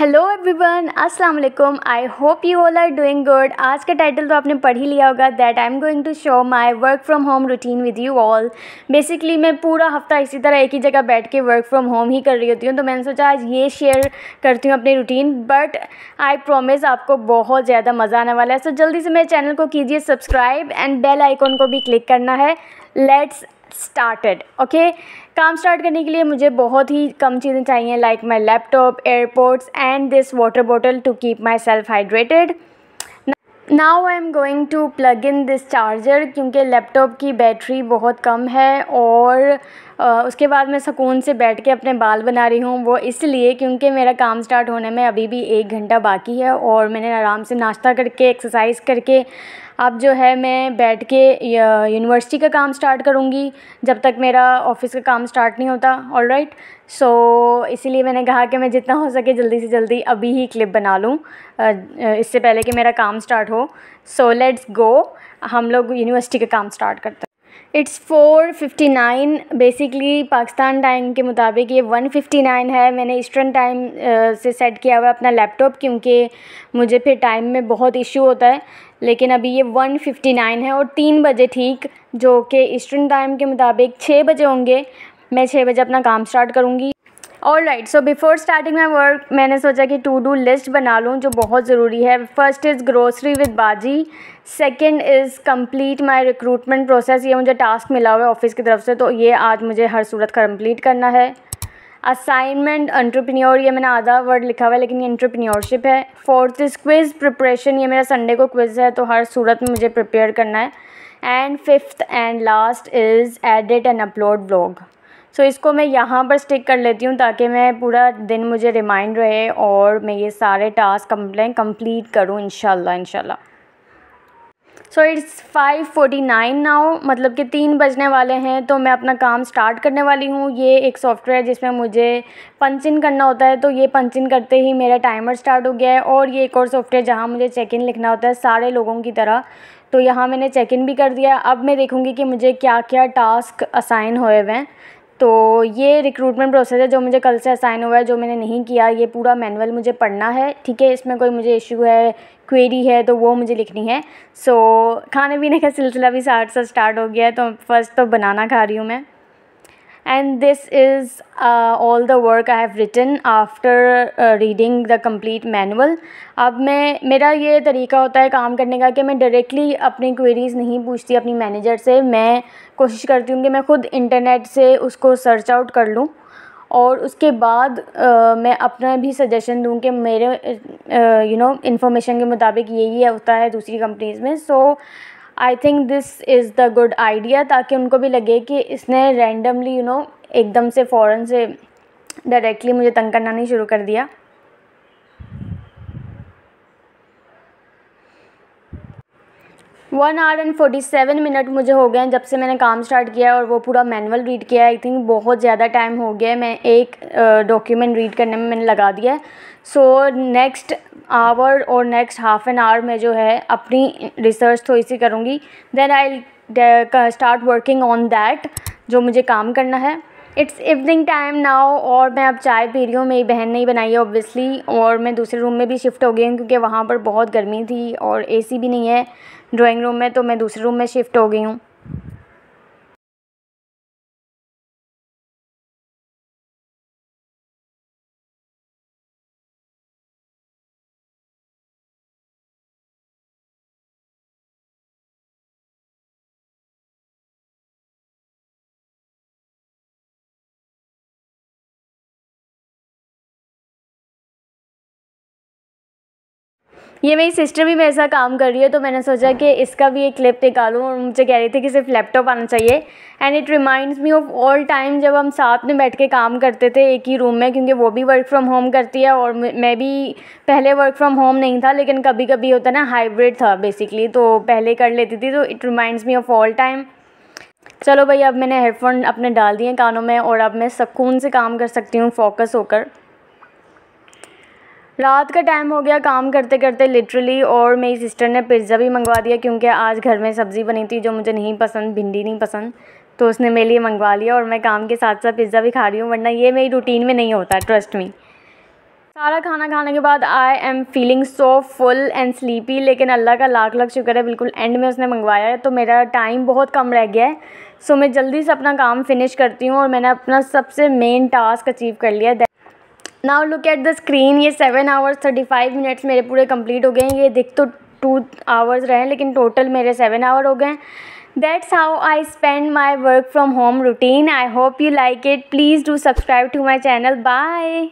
Hello everyone, अस्सलाम वालेकुम। I hope you all are doing good. आज का टाइटल तो आपने पढ़ ही लिया होगा, that I am going to show my work from home routine with you all. Basically मैं पूरा हफ्ता इसी तरह एक ही जगह बैठ के वर्क फ्रॉम होम ही कर रही होती हूँ, तो मैंने सोचा आज ये शेयर करती हूँ अपनी रूटीन। बट आई प्रॉमिस आपको बहुत ज़्यादा मज़ा आने वाला है। सो जल्दी से मेरे चैनल को कीजिए सब्सक्राइब एंड बेल आइकॉन को भी क्लिक करना है। Let's started. ओके, काम स्टार्ट करने के लिए मुझे बहुत ही कम चीज़ें चाहिए, like my laptop, airpods and this water bottle to keep myself hydrated. Now I am going to plug in this charger, क्योंकि लैपटॉप की बैटरी बहुत कम है और उसके बाद मैं सुकून से बैठ के अपने बाल बना रही हूँ। वो इसलिए क्योंकि मेरा काम स्टार्ट होने में अभी भी 1 घंटा बाकी है और मैंने आराम से नाश्ता करके एक्सरसाइज करके अब जो है मैं बैठ के यूनिवर्सिटी का काम स्टार्ट करूँगी, जब तक मेरा ऑफिस का काम स्टार्ट नहीं होता। ऑलराइट, सो इसीलिए मैंने कहा कि मैं जितना हो सके जल्दी से जल्दी अभी ही क्लिप बना लूँ इससे पहले कि मेरा काम स्टार्ट हो। सो लेट्स गो, हम लोग यूनिवर्सिटी का काम स्टार्ट करते हैं। इट्स 4:59 बेसिकली पाकिस्तान टाइम के मुताबिक ये 1:59 है। मैंने ईस्टर्न टाइम से सेट किया हुआ है अपना लैपटॉप, क्योंकि मुझे फिर टाइम में बहुत इशू होता है। लेकिन अभी ये 1:59 है और 3 बजे ठीक, जो कि ईस्टर्न टाइम के मुताबिक 6 बजे होंगे, मैं 6 बजे अपना काम स्टार्ट करूँगी। Alright, so before starting my work मैंने सोचा कि टू डू लिस्ट बना लूँ जो बहुत ज़रूरी है। फर्स्ट इज़ ग्रोसरी विद बाजी, second is complete my recruitment process. ये मुझे टास्क मिला हुआ है ऑफिस की तरफ से, तो ये आज मुझे हर सूरत कंप्लीट करना है। असाइनमेंट एंटरप्रेन्योर, ये मैंने आधा वर्ड लिखा हुआ है लेकिन ये एंटरप्रेन्योरशिप है। फोर्थ इज़ क्विज़ प्रिपरेशन, ये मेरा संडे को क्विज़ है तो हर सूरत में मुझे प्रिपेयर करना है। And fifth and last is edit and upload vlog. So इसको मैं यहाँ पर स्टिक कर लेती हूँ ताकि मैं पूरा दिन मुझे रिमाइंड रहे और मैं ये सारे टास्क कंप्लीट करूँ इंशाल्लाह। सो इट्स 5:49 नाउ, मतलब कि 3 बजने वाले हैं, तो मैं अपना काम स्टार्ट करने वाली हूँ। ये एक सॉफ्टवेयर है जिसमें मुझे पंच इन करना होता है, तो ये पंच इन करते ही मेरा टाइमर स्टार्ट हो गया है। और ये एक और सॉफ्टवेयर जहाँ मुझे चेक इन लिखना होता है सारे लोगों की तरह, तो यहाँ मैंने चेक इन भी कर दिया। अब मैं देखूँगी कि मुझे क्या क्या टास्क असाइन हुए हुए हैं। तो ये रिक्रूटमेंट प्रोसेस है जो मुझे कल से असाइन हुआ है, जो मैंने नहीं किया। ये पूरा मैनुअल मुझे पढ़ना है, ठीक है। इसमें कोई मुझे इशू है, क्वेरी है, तो वो मुझे लिखनी है। सो खाने पीने का सिलसिला भी साथ स्टार्ट हो गया है, तो फर्स्ट तो बनाना खा रही हूँ मैं। And this is all the work I have written after reading the complete manual. अब मेरा ये तरीका होता है काम करने का कि मैं डायरेक्टली अपनी क्वेरीज़ नहीं पूछती अपनी मैनेजर से। मैं कोशिश करती हूँ कि मैं ख़ुद इंटरनेट से उसको सर्च आउट कर लूँ और उसके बाद मैं अपना भी सजेशन दूँ कि मेरे इंफॉर्मेशन के मुताबिक यही होता है दूसरी कंपनीज़ में। So I think this is the good idea, ताकि उनको भी लगे कि इसने रैंडमली एकदम से फ़ौरन से डायरेक्टली मुझे तंग करना नहीं शुरू कर दिया। 1 आवर एंड 47 मिनट मुझे हो गए हैं जब से मैंने काम स्टार्ट किया है और वो पूरा मैनुअल रीड किया है। आई थिंक बहुत ज़्यादा टाइम हो गया है, मैं एक डॉक्यूमेंट रीड करने में मैंने लगा दिया है। सो नेक्स्ट आवर और नेक्स्ट हाफ एन आवर में जो है अपनी रिसर्च थोड़ी सी करूँगी, then I start working on that जो मुझे काम करना है। इट्स इवनिंग टाइम नाउ और मैं अब चाय पी रही हूँ। मेरी बहन ने ही बनाई है ऑब्वियसली, और मैं दूसरे रूम में भी शिफ्ट हो गई हूँ क्योंकि वहाँ पर बहुत गर्मी थी और एसी भी नहीं है ड्राइंग रूम में, तो मैं दूसरे रूम में शिफ्ट हो गई हूँ। ये मेरी सिस्टर भी मेरे साथ काम कर रही है, तो मैंने सोचा कि इसका भी एक क्लिप निकालूं, और मुझे कह रही थी कि सिर्फ लैपटॉप आना चाहिए। And it reminds me of all time जब हम साथ में बैठ के काम करते थे एक ही रूम में, क्योंकि वो भी वर्क फ्रॉम होम करती है और मैं भी पहले वर्क फ्रॉम होम नहीं था, लेकिन कभी कभी होता ना हाइब्रिड था बेसिकली, तो पहले कर लेती थी। तो it reminds me of all time. चलो भाई, अब मैंने हेडफोन अपने डाल दिए कानों में और अब मैं सुकून से काम कर सकती हूँ फोकस होकर। रात का टाइम हो गया काम करते करते लिटरली, और मेरी सिस्टर ने पिज़्ज़ा भी मंगवा दिया क्योंकि आज घर में सब्ज़ी बनी थी जो मुझे नहीं पसंद, भिंडी नहीं पसंद, तो उसने मेरे लिए मंगवा लिया और मैं काम के साथ साथ पिज़्ज़ा भी खा रही हूँ, वरना ये मेरी रूटीन में नहीं होता, ट्रस्ट मी। सारा खाना खाने के बाद I am feeling so full and sleepy, लेकिन अल्लाह का लाख लाख शुक्र है बिल्कुल एंड में उसने मंगवाया है, तो मेरा टाइम बहुत कम रह गया है। सो मैं जल्दी से अपना काम फिनिश करती हूँ और मैंने अपना सबसे मेन टास्क अचीव कर लिया है। Now look at the screen, ये 7 आवर्स 35 मिनट्स मेरे पूरे कंप्लीट हो गए हैं। ये दिख तो 2 आवर्स रहे हैं लेकिन टोटल मेरे 7 आवर हो गए हैं। That's how I spend my work from home routine. I hope you like it. Please do subscribe to my channel. Bye.